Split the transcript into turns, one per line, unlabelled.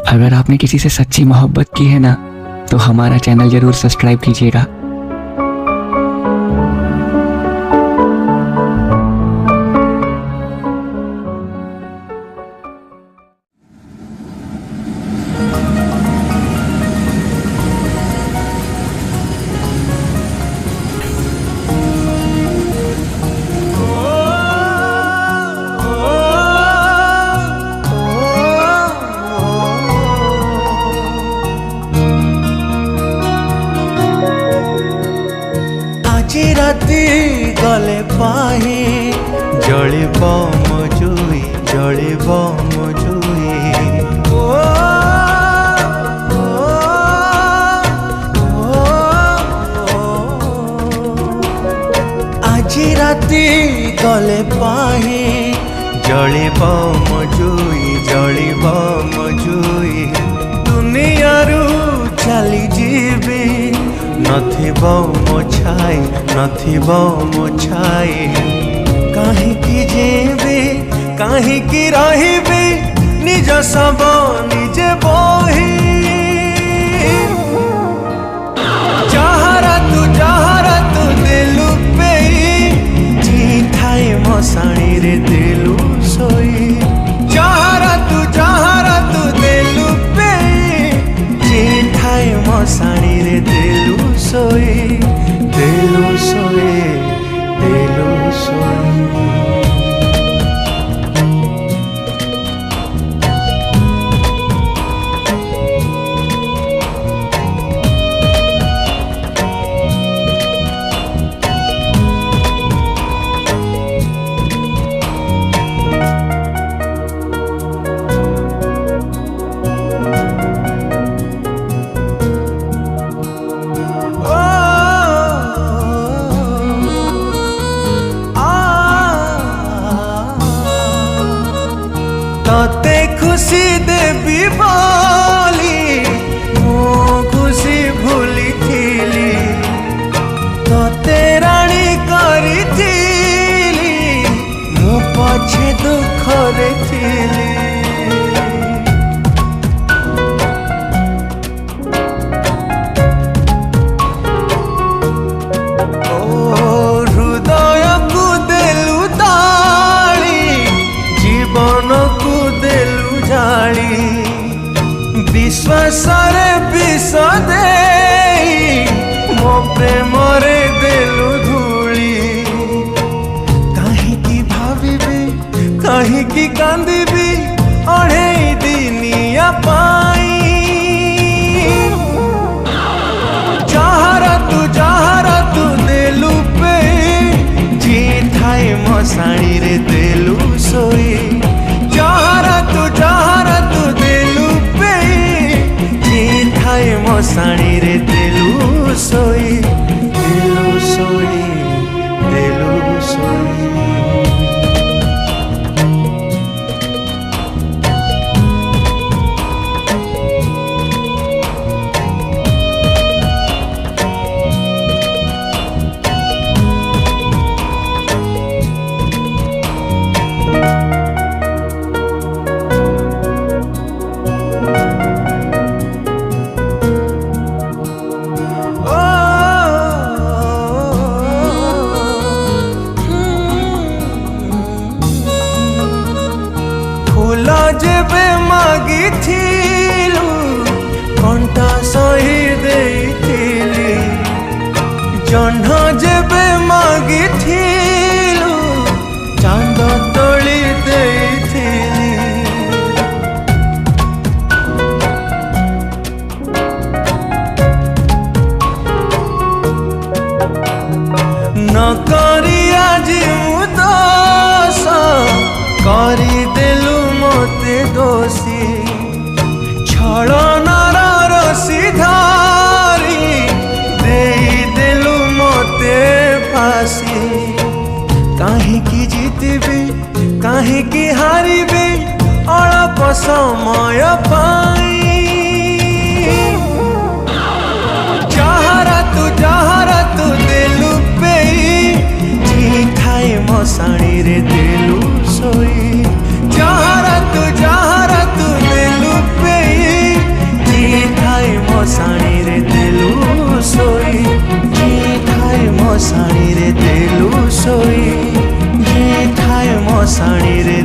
अगर आपने किसी से सच्ची मोहब्बत की है ना, तो हमारा चैनल ज़रूर सब्सक्राइब कीजिएगा।
राती गले पाही जलिब मजुई जलिब मजुई আজি राती गले पाही जलिब मजुई जलिब मजुई दुनियारू चली जीवी नथिब मो छाई नथिब मो छाई काहीकि जीवी काहीकि रहिबी निज सब निजे बोही जहरा तू दिलु पेई जी थाई मसाणी रे दिलु सोई जहरा तू दिलु पेई जी थाई मसाणी रे दिलु सोई दिलु सोई दिलु सोई। तोते खुशी देवी बोली मो खुशी भूली थीली तोते राणी करी थीली मो पछे दुख रे थीली हृदय को देलु ताली जीवन को देलु जाली विश्वास रे विष देई मो प्रेम रे देलु धूली काहीकि भाविबी काहीकि कांदिबी अढ़ेई दिनिया पाई जहरा तू देलु पे जी थाई मसाणी रे देलु सोई जहरा तू दिलु पे जी थाई मसाणी रे दिलु सोई दिलु सोई दिलु सोई। फूल जेबे मागी थिलु कंटा सही देइथिली जह्न जेबे मागी थिलु चांद तोली देइथिली न करी आज मु दोष करी देलु मोते दोषी छलनार रसी धारी देई देलु मोते फांसी काहीकि जीतबी काहीकि हारिबी अल्प समय पाई जहरा तू दिलु पेई जी थाई मसाणी रे दिलु सोई जहरा तू दिलु पेई देलु सोई जी थाए मशाणी रे